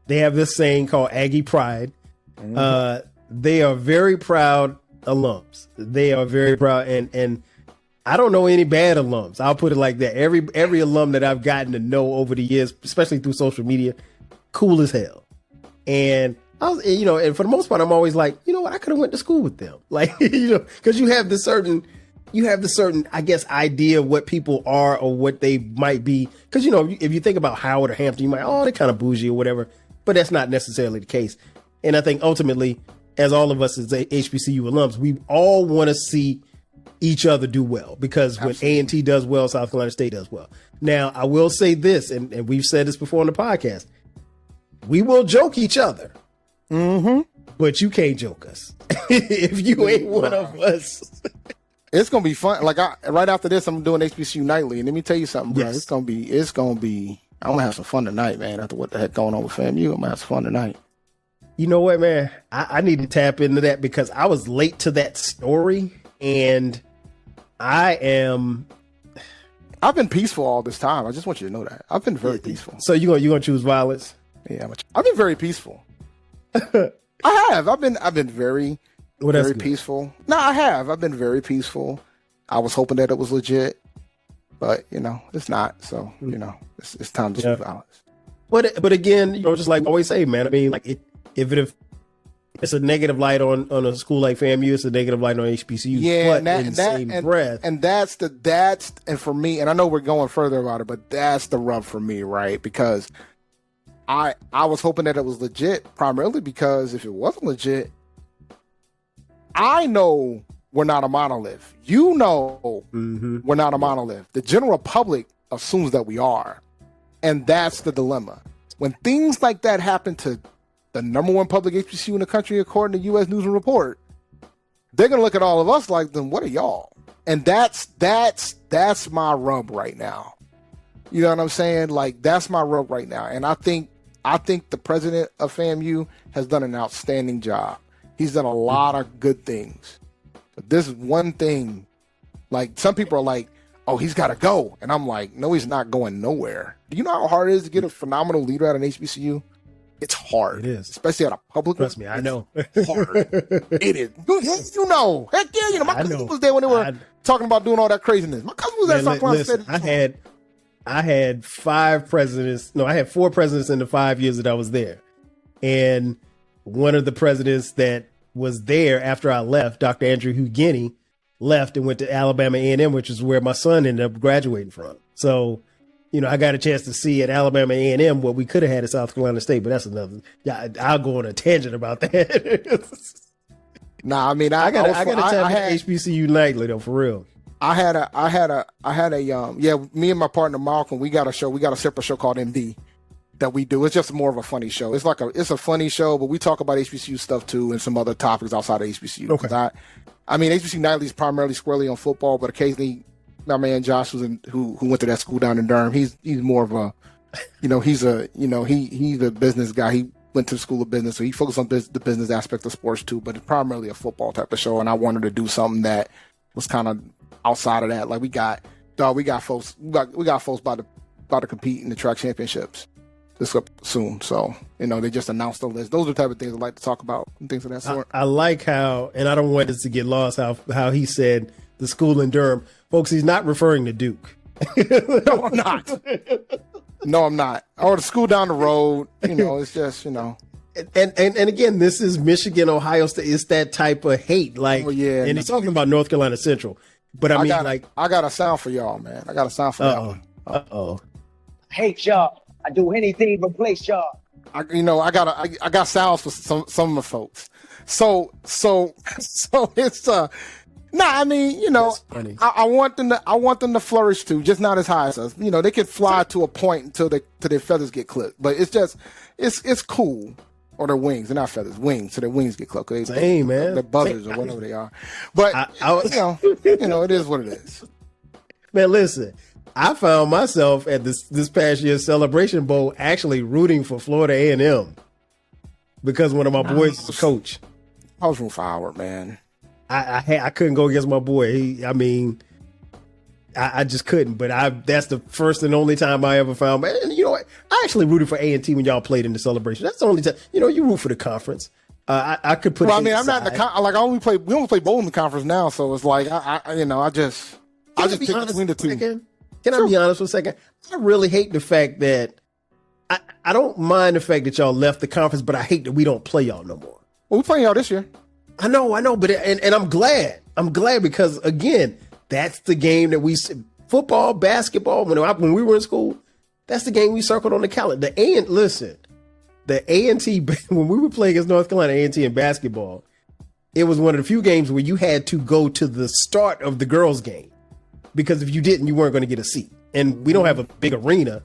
they have this saying called Aggie Pride. Mm-hmm. They are very proud alums. They are very proud. And I don't know any bad alums. I'll put it like that. Every alum that I've gotten to know over the years, especially through social media, cool as hell. And I was, and for the most part, I'm always like, you know what, I could have went to school with them. Like, because you have the certain, I guess, idea of what people are or what they might be. Because, if you think about Howard or Hampton, you might, they're kind of bougie or whatever. But that's not necessarily the case. And I think ultimately, as all of us as HBCU alums, we all want to see each other do well. Because when A&T does well, South Carolina State does well. Now, I will say this, and we've said this before on the podcast, we will joke each other. Mm-hmm. But you can't joke us if you ain't one of us. It's gonna be fun. Like right after this, I'm doing HBCU nightly, and let me tell you something, bro. Yes. It's gonna be. I'm gonna have some fun tonight, man. After what the heck going on with FAMU, I'm gonna have some fun tonight. You know what, man? I need to tap into that because I was late to that story, and I've been peaceful all this time. I just want you to know that I've been very peaceful. So you gonna choose violence? Yeah, I've been very peaceful. I have. I've been very peaceful. No, I have. I've been very peaceful. I was hoping that it was legit, but it's not. So it's time to choose violence. But again, just like I always say, man. I mean, like if it's a negative light on a school like FAMU, it's a negative light on HBCU. Yeah, but and that's for me. And I know we're going further about it, but that's the rub for me, right? Because I was hoping that it was legit, primarily because if it wasn't legit, I know we're not a monolith. We're not a monolith. The general public assumes that we are. And that's the dilemma. When things like that happen to the number one public HBCU in the country, according to U.S. News and Report, they're going to look at all of us like, then what are y'all? And that's my rub right now. You know what I'm saying? Like, that's my rub right now. And I think the president of FAMU has done an outstanding job. He's done a lot of good things. But this is one thing, like some people are like, oh, he's got to go. And I'm like, no, he's not going nowhere. Do you know how hard it is to get a phenomenal leader at an HBCU? It's hard. It is. Especially at a public one. Trust me, I know. Hard. It is. You know. Heck yeah, my cousin was there when they were talking about doing all that craziness. My cousin was at South Carolina State. I had 5 presidents. No, I had 4 presidents in the 5 years that I was there. And one of the presidents that was there after I left, Dr. Andrew Hugheni, left and went to Alabama A&M, which is where my son ended up graduating from. So, I got a chance to see at Alabama A&M what we could have had at South Carolina State, but that's another. Yeah, I'll go on a tangent about that. Nah, I mean, I got to tap into HBCU nightly though, for real. I had a me and my partner Malcolm, we got a separate show called MD that we do. It's just more of a funny show. It's a funny show, but we talk about HBCU stuff too and some other topics outside of HBCU. Okay. I mean, HBCU nightly is primarily squarely on football, but occasionally my man Josh who went to that school down in Durham, he's more of he's a business guy. He went to the school of business, so he focused on the business aspect of sports too, but it's primarily a football type of show. And I wanted to do something that was kind of outside of that. Like we got folks about to compete in the track championships this up soon. So, they just announced the list. Those are the type of things I like to talk about and things of that sort. I like how, and I don't want this to get lost, how he said the school in Durham. Folks, he's not referring to Duke. No, I'm not. No, I'm not. Or the school down the road, it's just, And again, this is Michigan, Ohio State. It's that type of hate. Like, oh, yeah. And he's talking about North Carolina Central. But I got a sound for y'all, man. I got a sound for y'all. Uh-oh. Hate y'all. I do anything but place y'all. I got sounds for some of the folks. So it's I want them to flourish too, just not as high as us. They can fly to a point until their feathers get clipped. But it's cool. Or their wings, they're not feathers, wings. So their wings get clipped. Man, they're buzzers or whatever they are. But it is what it is. Man, listen. I found myself at this past year's Celebration Bowl actually rooting for Florida A&M because one of my boys is a coach. I was rooting for Howard, man. I couldn't go against my boy. I just couldn't. But that's the first and only time I ever found. And you know what? I actually rooted for A&T when y'all played in the celebration. That's the only time. You root for the conference. I could put. Well, I'm not in the we only play bowl in the conference now, so it's like I just pick between the two. Can I be honest for a second? I really hate the fact that I don't mind the fact that y'all left the conference, but I hate that we don't play y'all no more. Well, we're playing y'all this year. I know, but and I'm glad. I'm glad because again, that's the game that football, basketball. When we were in school, that's the game we circled on the calendar. The A&T when we were playing against North Carolina A&T in basketball, it was one of the few games where you had to go to the start of the girls' game. Because if you didn't, you weren't going to get a seat. And we don't have a big arena,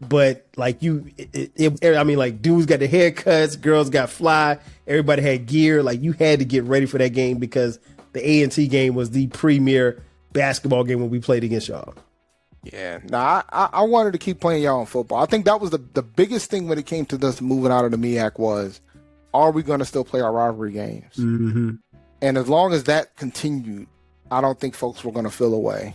but like dudes got the haircuts, girls got fly, everybody had gear. Like you had to get ready for that game because the A&T game was the premier basketball game when we played against y'all. Yeah, I wanted to keep playing y'all in football. I think that was the biggest thing when it came to this moving out of the MEAC was, are we going to still play our rivalry games? Mm-hmm. And as long as that continued, I don't think folks were going to feel away.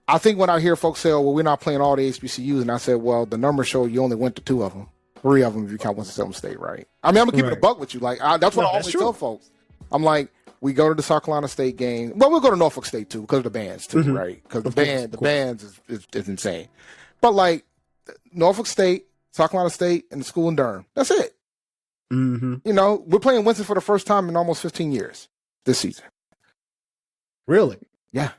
I think when I hear folks say, oh, well, we're not playing all the HBCUs, and I said, well, the numbers show you only went to 2 of them. 3 of them if you count Winston-Salem State, right? I mean, I'm going to keep it a buck with you. Like, that's what I always tell folks. I'm like, we go to the South Carolina State game. Well, we'll go to Norfolk State, too, because of the bands, too, right? Because the bands is insane. But, like, Norfolk State, South Carolina State, and the school in Durham. That's it. Mm-hmm. We're playing Winston for the first time in almost 15 years this season. Really? Yeah.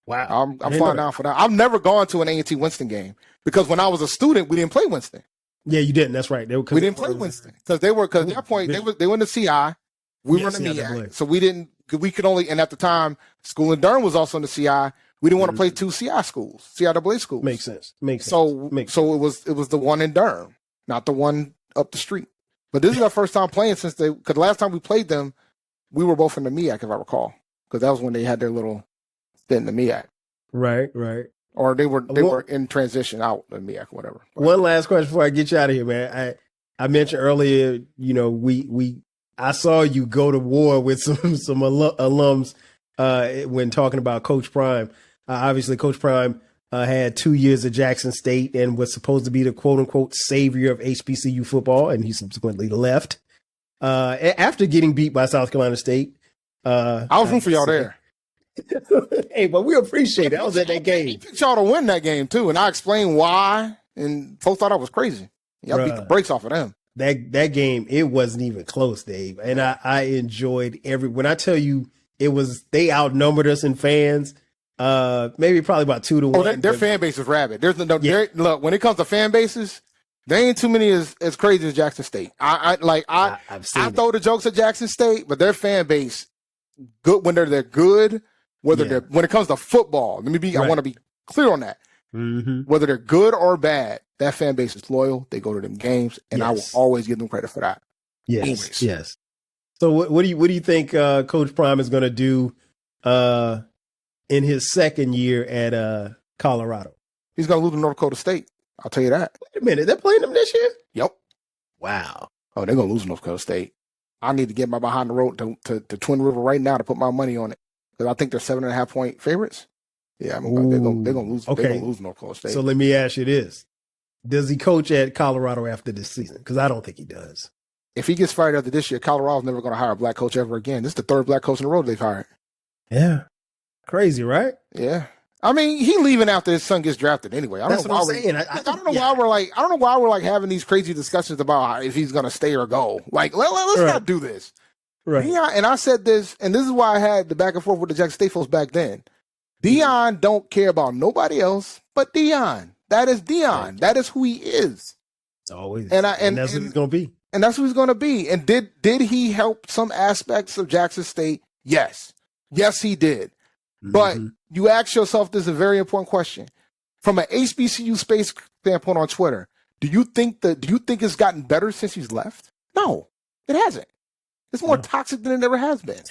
Wow. I'm flying down for that. I've never gone to an A&T Winston game because when I was a student, we didn't play Winston. Yeah, you didn't. That's right. We didn't play Winston because at that point they were in the CI. We were in the MEAC, so we could only. And at the time, school in Durham was also in the CI. We didn't want to play 2 CI schools, CIAA schools. Makes sense. So it was the one in Durham, not the one up the street. But this is our first time playing because the last time we played them, we were both in the MEAC, if I recall, because that was when they had their little stint in the MEAC. Right. Or they were in transition out of MEAC or whatever. One last question before I get you out of here, man. I mentioned earlier, I saw you go to war with some alums when talking about Coach Prime. Obviously, Coach Prime had 2 years at Jackson State and was supposed to be the quote unquote savior of HBCU football, and he subsequently left after getting beat by South Carolina State. I was rooting for y'all there. Hey, but we appreciate it. I was at that game. He picked y'all to win that game too, and I explained why, and folks thought I was crazy. Y'all beat the brakes off of them. That game, it wasn't even close, Dave. And I enjoyed when I tell you they outnumbered us in fans. Maybe probably about 2-1. Oh, their fan base is rabid. Look, when it comes to fan bases, there ain't too many as crazy as Jackson State. I throw the jokes at Jackson State, but their fan base, good when they're good. When it comes to football, I want to be clear on that. Mm-hmm. Whether they're good or bad, that fan base is loyal. They go to them games, and I will always give them credit for that. Yes, always. Yes. So what do you think Coach Prime is going to do in his second year at Colorado? He's going to lose to North Dakota State. I'll tell you that. Wait a minute, they're playing them this year? Yep. Wow. Oh, they're gonna lose North Carolina State. I need to get my behind the road to Twin River right now to put my money on it because I think they're 7.5-point favorites. Yeah, they're gonna lose. Okay. They're gonna lose North Carolina State. So let me ask you this: does he coach at Colorado after this season? Because I don't think he does. If he gets fired after this year, Colorado's never going to hire a black coach ever again. This is the third black coach in a row they've hired. Yeah, crazy, right? Yeah. I mean, he leaving after his son gets drafted anyway. That's what I'm saying. I don't know why we're like having these crazy discussions about if he's going to stay or go. Like, let's not do this. Right. Deion, and I said this, and this is why I had the back and forth with the Jackson State folks back then. Deion don't care about nobody else but Deion. That is Deion. That is who he is. It's always, and that's what he's going to be. And that's who he's going to be. And did he help some aspects of Jackson State? Yes. Yes, he did. But you ask yourself, this is a very important question. From an HBCU space standpoint on Twitter, do you think it's gotten better since he's left? No, it hasn't. It's more toxic than it ever has been.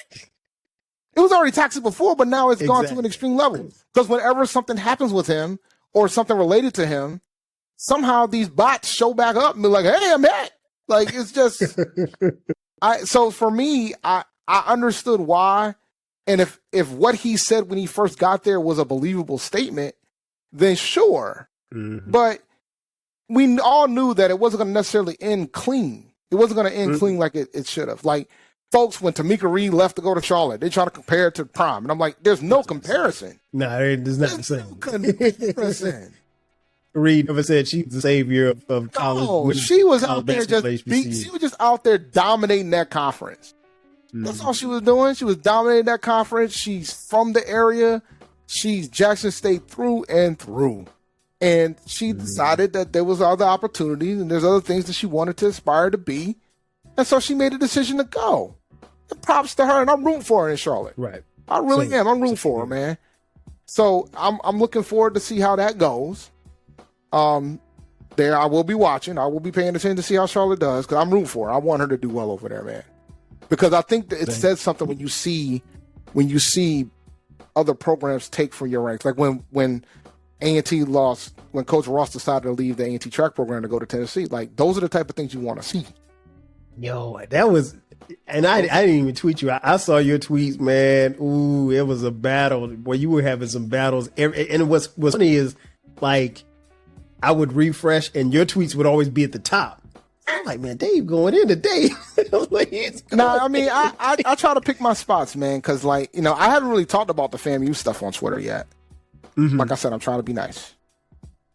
It was already toxic before, but now it's gone to an extreme level. Because whenever something happens with him or something related to him, somehow these bots show back up and be like, hey, I'm back. Like, it's just, so for me, I understood why. And if what he said when he first got there was a believable statement, then sure. But we all knew that it wasn't going to necessarily end clean. It wasn't going to end clean like it should have. Like, folks, when Tamika Reed left to go to Charlotte, they try to compare it to Prime. And I'm like, there's no comparison. No, there's not the same. No comparison. Reed never said she was the savior of college. No, she was out there she was just out there dominating that conference. That's all she was doing. She was dominating that conference. She's from the area. She's Jackson State through and through. And she decided that there was other opportunities and there's other things that she wanted to aspire to be. And so she made a decision to go. And props to her. And I'm rooting for her in Charlotte. Right. I really am. I'm rooting for her, man. So I'm looking forward to see how that goes. There I will be watching. I will be paying attention to see how Charlotte does because I'm rooting for her. I want her to do well over there, man. Because I think that it says something when you see other programs take from your ranks. Like when A&T lost, when Coach Ross decided to leave the A&T track program to go to Tennessee. Like, those are the type of things you want to see. Yo, that was, and I didn't even tweet you. I saw your tweets, man. Ooh, it was a battle. Boy, you were having some battles. And what's funny is, like, I would refresh and your tweets would always be at the top. I'm like, man, Dave going in today. I mean, I try to pick my spots, man, because, like, you know, I haven't really talked about the FAMU stuff on Twitter yet. Like I said, I'm trying to be nice.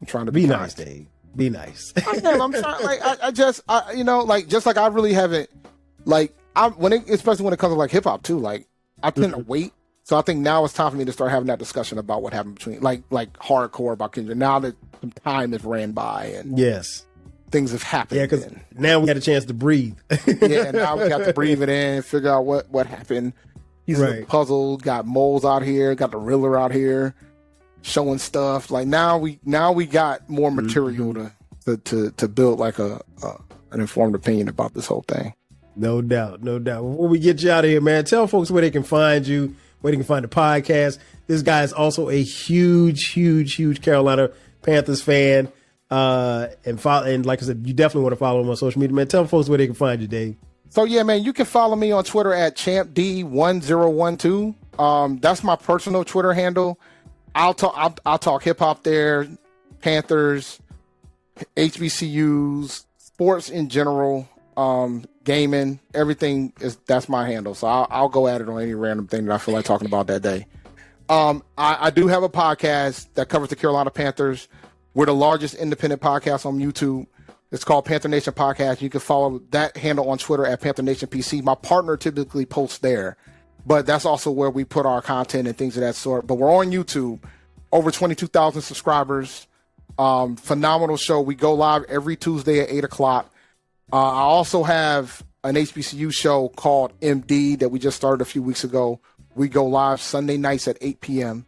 I'm trying to be nice, Dave. Be nice. I'm trying. Like, I just like I really haven't. Like, especially when it comes to like hip hop too. Like, I tend to wait. So I think now it's time for me to start having that discussion about what happened between like hardcore about Kendrick. Now that some time has ran by and things have happened. Yeah, because now we had a chance to breathe. Yeah, now we got to breathe it in, figure out what happened. He's puzzled. Got Moles out here. Got the Riddler out here, showing stuff. Like now we got more material to build like an informed opinion about this whole thing. No doubt. Before we get you out of here, man, tell folks where they can find you, where they can find the podcast. This guy is also a huge Carolina Panthers fan. And like I said, you definitely want to follow him on social media, man. Tell folks where they can find you, Dave. So yeah, man, you can follow me on Twitter at champd1012. That's my personal Twitter handle. I'll talk hip hop there, Panthers, HBCUs, sports in general, gaming, everything that's my handle. So I'll go at it on any random thing that I feel like talking about that day. I do have a podcast that covers the Carolina Panthers. We're the largest independent podcast on YouTube. It's called Panther Nation Podcast. You can follow that handle on Twitter at Panther Nation PC. My partner typically posts there, but that's also where we put our content and things of that sort. But we're on YouTube, over 22,000 subscribers. Phenomenal show. We go live every Tuesday at 8:00. I also have an HBCU show called MD that we just started a few weeks ago. We go live Sunday nights at 8 p.m.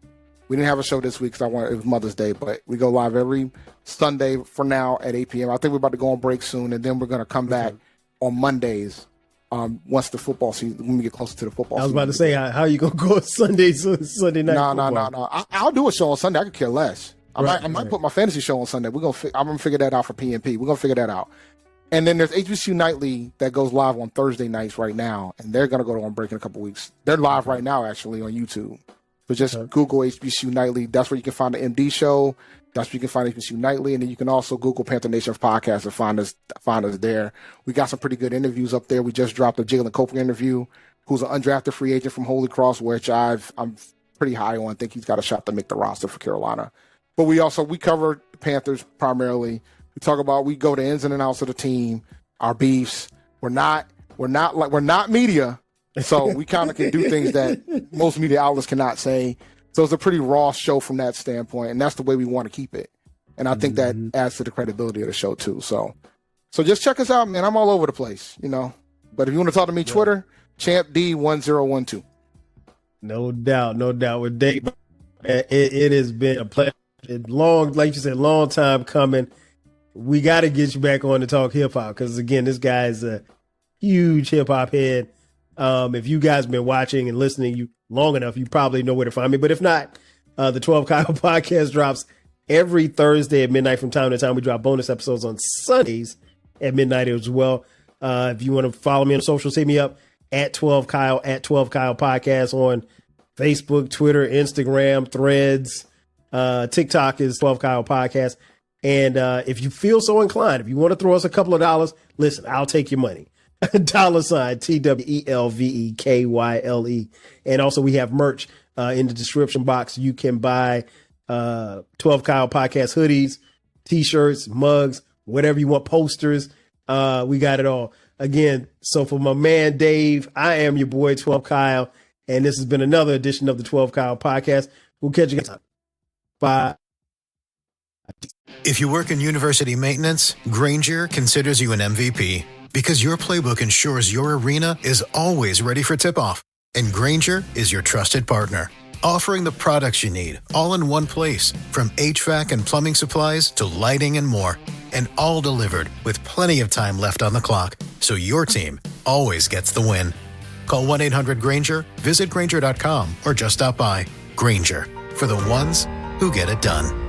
We didn't have a show this week because it was Mother's Day, but we go live every Sunday for now at 8 p.m. I think we're about to go on break soon, and then we're going to come back on Mondays once the football season, when we get closer to the football season. I was about to say, how you going to go Sunday night? No. I'll do a show on Sunday. I could care less. I might put my fantasy show on Sunday. I'm gonna figure that out for PNP. We're gonna figure that out. And then there's HBCU Nightly that goes live on Thursday nights right now, and they're gonna go on break in a couple weeks. They're live right now actually on YouTube. So just Google HBCU Nightly. That's where you can find the MD show. That's where you can find HBCU Nightly, and then you can also Google Panther Nation's podcast and find us there. We got some pretty good interviews up there. We just dropped a Jalen Copeland interview, who's an undrafted free agent from Holy Cross, which I'm pretty high on. I think he's got a shot to make the roster for Carolina. But we cover the Panthers primarily. We go to ins and outs of the team, our beefs. We're not media, so we kind of can do things that most media outlets cannot say. So it's a pretty raw show from that standpoint, and that's the way we want to keep it. And I think that adds to the credibility of the show too. So just check us out, man. I'm all over the place, But if you want to talk to me, Twitter, ChampD1012. No doubt. With Dave, it has been a pleasure. Like you said, long time coming. We got to get you back on to talk hip hop because, again, this guy is a huge hip hop head. If you guys been watching and listening long enough, you probably know where to find me. But if not, the 12 Kyle podcast drops every Thursday at midnight. From time to time, we drop bonus episodes on Sundays at midnight as well. If you want to follow me on socials, hit me up at 12 Kyle podcast on Facebook, Twitter, Instagram, Threads. TikTok is 12 Kyle podcast. And if you feel so inclined, if you want to throw us a couple of dollars, listen, I'll take your money. $TWELVEKYLE. And also we have merch in the description box. You can buy 12 Kyle podcast hoodies, t-shirts, mugs, whatever you want, posters. We got it all. Again, so for my man Dave, I am your boy 12 Kyle, and this has been another edition of the 12 Kyle podcast. We'll catch you next time. Bye. If you work in university maintenance, Granger considers you an MVP because your playbook ensures your arena is always ready for tip-off. And Granger is your trusted partner, offering the products you need all in one place, from HVAC and plumbing supplies to lighting and more. And all delivered with plenty of time left on the clock, so your team always gets the win. Call 1-800-GRANGER, visit Granger.com, or just stop by. Granger, for the ones who get it done.